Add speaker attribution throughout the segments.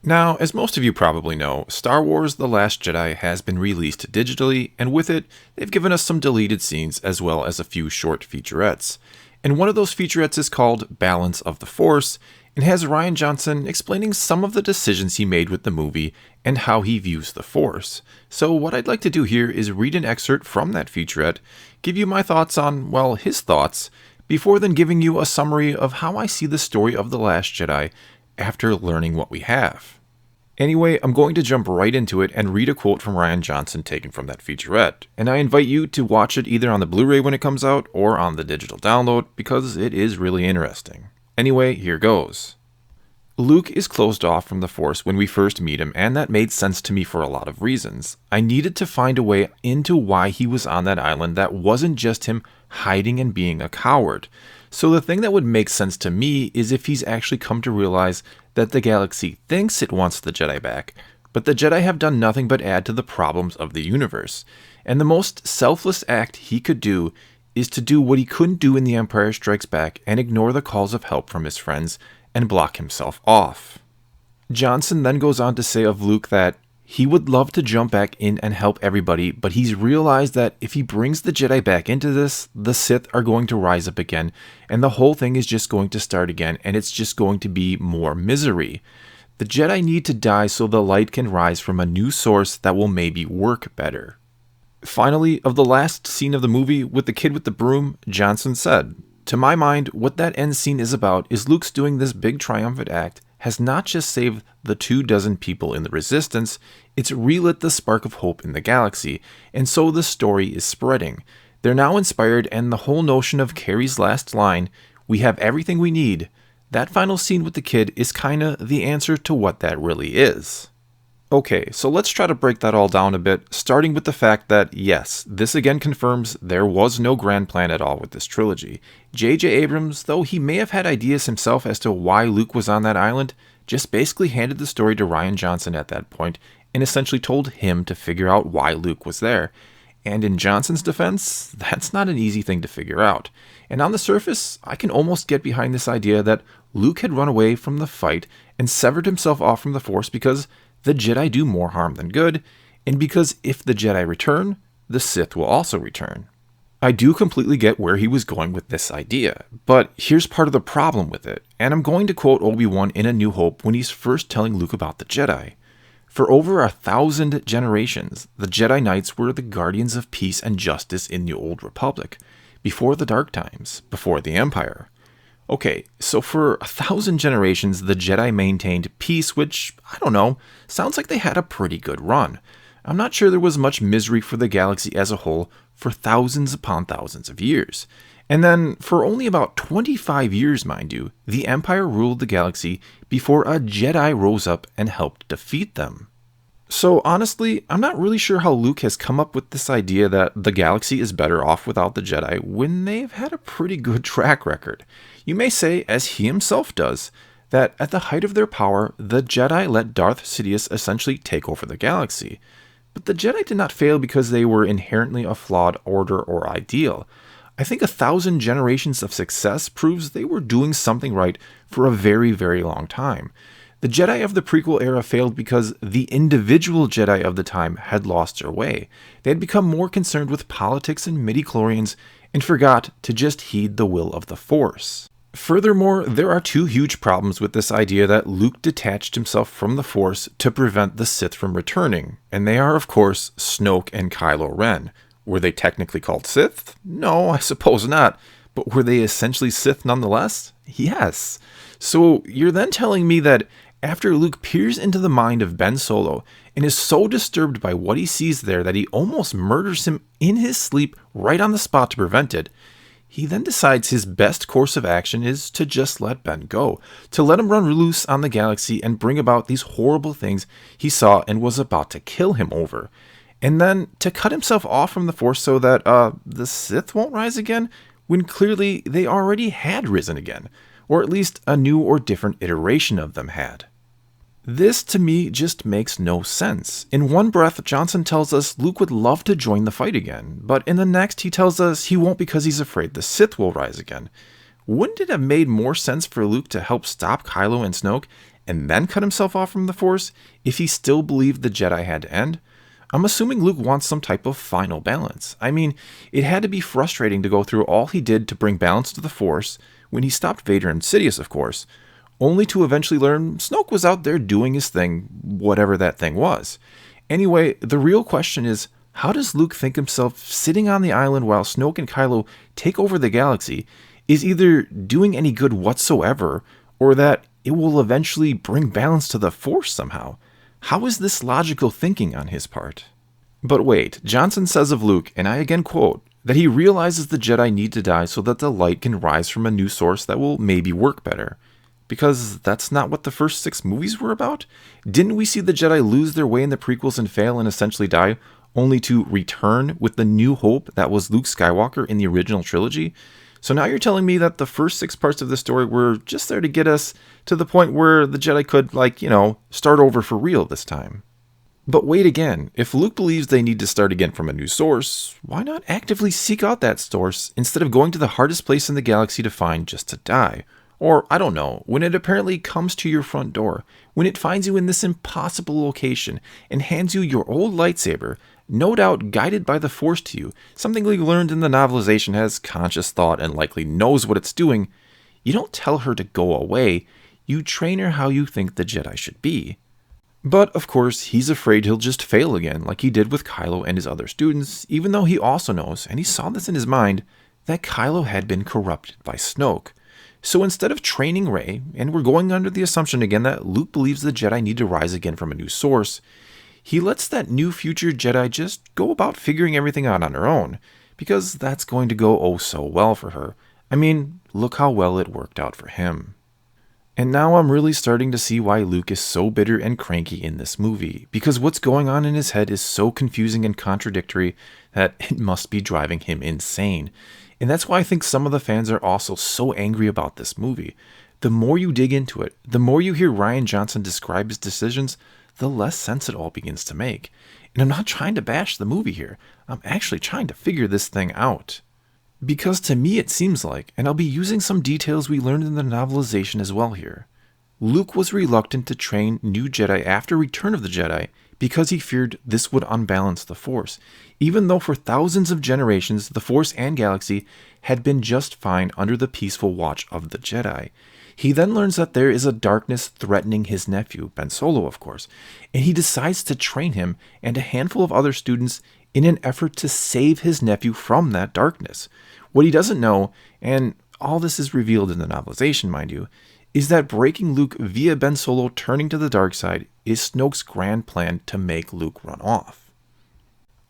Speaker 1: Now, as most of you probably know, Star Wars The Last Jedi has been released digitally, and with it, they've given us some deleted scenes as well as a few short featurettes. And one of those featurettes is called Balance of the Force, and has Rian Johnson explaining some of the decisions he made with the movie and how he views the Force. So what I'd like to do here is read an excerpt from that featurette, give you my thoughts on, well, his thoughts, before then giving you a summary of how I see the story of The Last Jedi after learning what we have. Anyway, I'm going to jump right into it and read a quote from Rian Johnson taken from that featurette, and I invite you to watch it either on the Blu-ray when it comes out or on the digital download because it is really interesting. Anyway, here goes. Luke is closed off from the Force when we first meet him, and that made sense to me for a lot of reasons. I needed to find a way into why he was on that island that wasn't just him hiding and being a coward. So the thing that would make sense to me is if he's actually come to realize that the galaxy thinks it wants the Jedi back, but the Jedi have done nothing but add to the problems of the universe. And the most selfless act he could do is to do what he couldn't do in The Empire Strikes Back and ignore the calls of help from his friends and block himself off. Johnson then goes on to say of Luke that he would love to jump back in and help everybody, but he's realized that if he brings the Jedi back into this, the Sith are going to rise up again, and the whole thing is just going to start again, and it's just going to be more misery. The Jedi need to die so the light can rise from a new source that will maybe work better. Finally, of the last scene of the movie with the kid with the broom, Johnson said, "To my mind, what that end scene is about is Luke's doing this big triumphant act has not just saved the 24 people in the Resistance, it's relit the spark of hope in the galaxy, and so the story is spreading. They're now inspired, and the whole notion of Carrie's last line, 'We have everything we need,' that final scene with the kid is kinda the answer to what that really is." Okay, so let's try to break that all down a bit, starting with the fact that, yes, this again confirms there was no grand plan at all with this trilogy. J.J. Abrams, though he may have had ideas himself as to why Luke was on that island, just basically handed the story to Rian Johnson at that point and essentially told him to figure out why Luke was there. And in Johnson's defense, that's not an easy thing to figure out. And on the surface, I can almost get behind this idea that Luke had run away from the fight and severed himself off from the Force because the Jedi do more harm than good, and because if the Jedi return, the Sith will also return. I do completely get where he was going with this idea, but here's part of the problem with it, and I'm going to quote Obi-Wan in A New Hope when he's first telling Luke about the Jedi. For over 1,000 generations, the Jedi Knights were the guardians of peace and justice in the Old Republic, before the Dark Times, before the Empire. Okay, so for 1,000 generations, the Jedi maintained peace, which, I don't know, sounds like they had a pretty good run. I'm not sure there was much misery for the galaxy as a whole for thousands upon thousands of years. And then, for only about 25 years, mind you, the Empire ruled the galaxy before a Jedi rose up and helped defeat them. So honestly, I'm not really sure how Luke has come up with this idea that the galaxy is better off without the Jedi when they've had a pretty good track record. You may say, as he himself does, that at the height of their power, the Jedi let Darth Sidious essentially take over the galaxy. But the Jedi did not fail because they were inherently a flawed order or ideal. I think 1,000 generations of success proves they were doing something right for a very, very long time. The Jedi of the prequel era failed because the individual Jedi of the time had lost their way. They had become more concerned with politics and midichlorians and forgot to just heed the will of the Force. Furthermore, there are two huge problems with this idea that Luke detached himself from the Force to prevent the Sith from returning, and they are, of course, Snoke and Kylo Ren. Were they technically called Sith? No, I suppose not. But were they essentially Sith nonetheless? Yes. So you're then telling me that after Luke peers into the mind of Ben Solo and is so disturbed by what he sees there that he almost murders him in his sleep right on the spot to prevent it, he then decides his best course of action is to just let Ben go, to let him run loose on the galaxy and bring about these horrible things he saw and was about to kill him over. And then to cut himself off from the Force so that the Sith won't rise again, when clearly they already had risen again, or at least a new or different iteration of them had. This, to me, just makes no sense. In one breath, Johnson tells us Luke would love to join the fight again, but in the next he tells us he won't because he's afraid the Sith will rise again. Wouldn't it have made more sense for Luke to help stop Kylo and Snoke, and then cut himself off from the Force if he still believed the Jedi had to end? I'm assuming Luke wants some type of final balance. I mean, it had to be frustrating to go through all he did to bring balance to the Force when he stopped Vader and Sidious, of course, only to eventually learn Snoke was out there doing his thing, whatever that thing was. Anyway, the real question is, how does Luke think himself sitting on the island while Snoke and Kylo take over the galaxy is either doing any good whatsoever, or that it will eventually bring balance to the Force somehow? How is this logical thinking on his part? But wait, Johnson says of Luke, and I again quote, that he realizes the Jedi need to die so that the light can rise from a new source that will maybe work better. Because that's not what the first 6 movies were about? Didn't we see the Jedi lose their way in the prequels and fail and essentially die, only to return with the new hope that was Luke Skywalker in the original trilogy? So now you're telling me that the first 6 parts of the story were just there to get us to the point where the Jedi could, start over for real this time. But wait again, if Luke believes they need to start again from a new source, why not actively seek out that source instead of going to the hardest place in the galaxy to find just to die? Or, I don't know, when it apparently comes to your front door, when it finds you in this impossible location and hands you your old lightsaber, no doubt guided by the Force to you, something we learned in the novelization has conscious thought and likely knows what it's doing, you don't tell her to go away, you train her how you think the Jedi should be. But, of course, he's afraid he'll just fail again, like he did with Kylo and his other students, even though he also knows, and he saw this in his mind, that Kylo had been corrupted by Snoke. So instead of training Rey, and we're going under the assumption again that Luke believes the Jedi need to rise again from a new source, he lets that new future Jedi just go about figuring everything out on her own, because that's going to go oh so well for her. I mean, look how well it worked out for him. And now I'm really starting to see why Luke is so bitter and cranky in this movie, because what's going on in his head is so confusing and contradictory that it must be driving him insane. And that's why I think some of the fans are also so angry about this movie. The more you dig into it, the more you hear Rian Johnson describe his decisions, the less sense it all begins to make. And I'm not trying to bash the movie here. I'm actually trying to figure this thing out. Because to me it seems like, and I'll be using some details we learned in the novelization as well here, Luke was reluctant to train new Jedi after Return of the Jedi because he feared this would unbalance the Force, even though for thousands of generations the Force and galaxy had been just fine under the peaceful watch of the Jedi. He then learns that there is a darkness threatening his nephew, Ben Solo of course, and he decides to train him and a handful of other students in an effort to save his nephew from that darkness. What he doesn't know, and all this is revealed in the novelization mind you, is that breaking Luke via Ben Solo turning to the dark side is Snoke's grand plan to make Luke run off.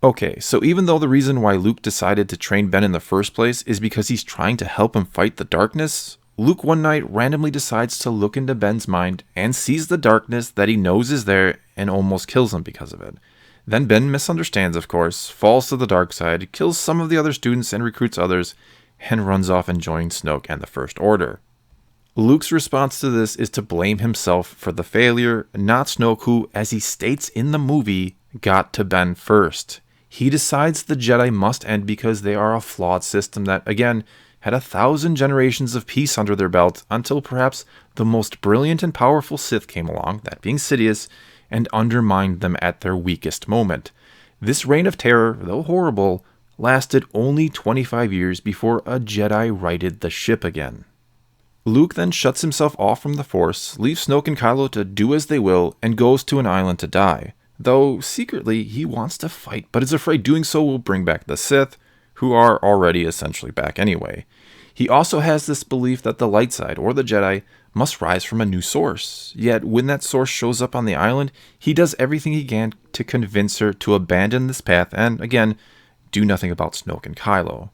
Speaker 1: Okay, so even though the reason why Luke decided to train Ben in the first place is because he's trying to help him fight the darkness, Luke one night randomly decides to look into Ben's mind and sees the darkness that he knows is there and almost kills him because of it. Then Ben misunderstands, of course, falls to the dark side, kills some of the other students and recruits others, and runs off and joins Snoke and the First Order. Luke's response to this is to blame himself for the failure, not Snoke who, as he states in the movie, got to Ben first. He decides the Jedi must end because they are a flawed system that, again, had 1,000 generations of peace under their belt until perhaps the most brilliant and powerful Sith came along, that being Sidious, and undermined them at their weakest moment. This reign of terror, though horrible, lasted only 25 years before a Jedi righted the ship again. Luke then shuts himself off from the Force, leaves Snoke and Kylo to do as they will, and goes to an island to die. Though secretly he wants to fight, but is afraid doing so will bring back the Sith, who are already essentially back anyway. He also has this belief that the light side, or the Jedi, must rise from a new source. Yet when that source shows up on the island, he does everything he can to convince her to abandon this path and, again, do nothing about Snoke and Kylo.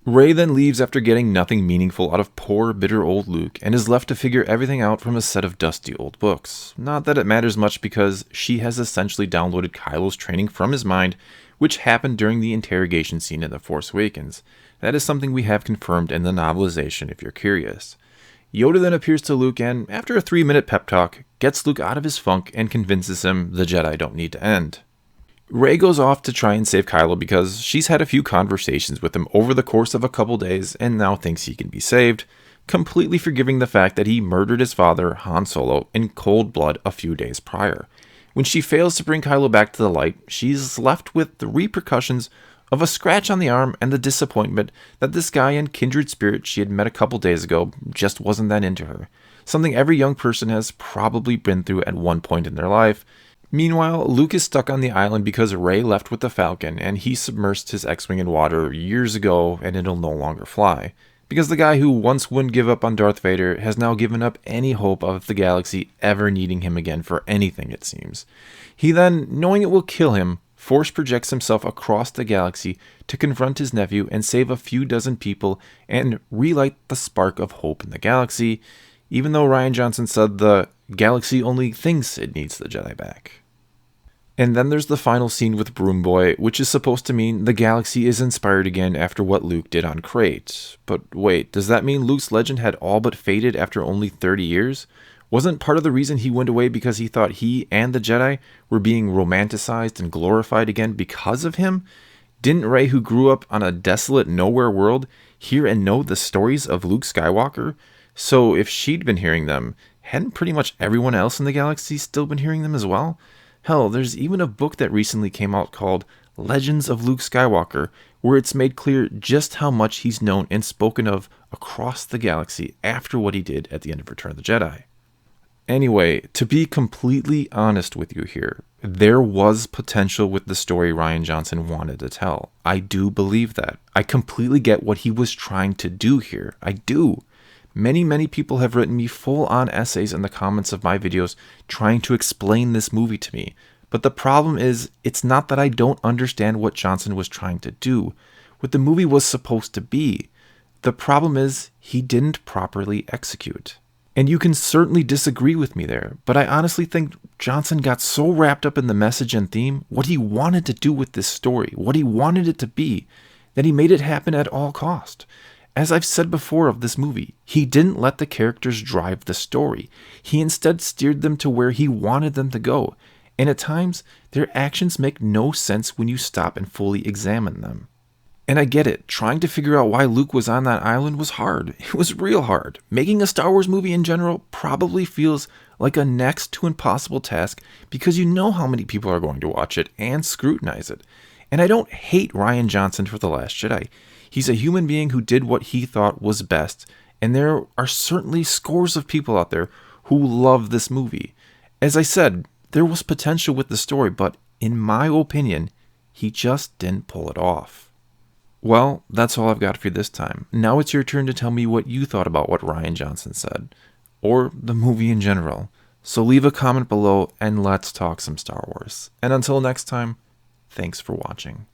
Speaker 1: Rey then leaves after getting nothing meaningful out of poor, bitter old Luke and is left to figure everything out from a set of dusty old books. Not that it matters much because she has essentially downloaded Kylo's training from his mind, which happened during the interrogation scene in The Force Awakens. That is something we have confirmed in the novelization if you're curious. Yoda then appears to Luke and, after a 3-minute pep talk, gets Luke out of his funk and convinces him the Jedi don't need to end. Rey goes off to try and save Kylo because she's had a few conversations with him over the course of a couple days and now thinks he can be saved, completely forgiving the fact that he murdered his father, Han Solo, in cold blood a few days prior. When she fails to bring Kylo back to the light, she's left with the repercussions of a scratch on the arm and the disappointment that this guy and kindred spirit she had met a couple days ago just wasn't that into her. Something every young person has probably been through at one point in their life. Meanwhile, Luke is stuck on the island because Rey left with the Falcon and he submersed his X-Wing in water years ago and it'll no longer fly. Because the guy who once wouldn't give up on Darth Vader has now given up any hope of the galaxy ever needing him again for anything, it seems. He then, knowing it will kill him, force projects himself across the galaxy to confront his nephew and save a few dozen people and relight the spark of hope in the galaxy, even though Rian Johnson said the galaxy only thinks it needs the Jedi back. And then there's the final scene with Broom Boy, which is supposed to mean the galaxy is inspired again after what Luke did on Crate. But wait, does that mean Luke's legend had all but faded after only 30 years? Wasn't part of the reason he went away because he thought he and the Jedi were being romanticized and glorified again because of him? Didn't Rey, who grew up on a desolate nowhere world, hear and know the stories of Luke Skywalker? So if she'd been hearing them, hadn't pretty much everyone else in the galaxy still been hearing them as well? Hell, there's even a book that recently came out called Legends of Luke Skywalker, where it's made clear just how much he's known and spoken of across the galaxy after what he did at the end of Return of the Jedi. Anyway, to be completely honest with you here, there was potential with the story Rian Johnson wanted to tell. I do believe that. I completely get what he was trying to do here. I do. Many people have written me full-on essays in the comments of my videos trying to explain this movie to me. But the problem is, it's not that I don't understand what Johnson was trying to do, what the movie was supposed to be. The problem is, he didn't properly execute. And you can certainly disagree with me there, but I honestly think Johnson got so wrapped up in the message and theme, what he wanted to do with this story, what he wanted it to be, that he made it happen at all cost. As I've said before of this movie, he didn't let the characters drive the story. He instead steered them to where he wanted them to go, and at times, their actions make no sense when you stop and fully examine them. And I get it, trying to figure out why Luke was on that island was hard. It was real hard. Making a Star Wars movie in general probably feels like a next to impossible task because you know how many people are going to watch it and scrutinize it. And I don't hate Rian Johnson for The Last Jedi. He's a human being who did what he thought was best, and there are certainly scores of people out there who love this movie. As I said, there was potential with the story, but in my opinion, he just didn't pull it off. Well, that's all I've got for you this time. Now it's your turn to tell me what you thought about what Rian Johnson said, or the movie in general. So leave a comment below and let's talk some Star Wars. And until next time, thanks for watching.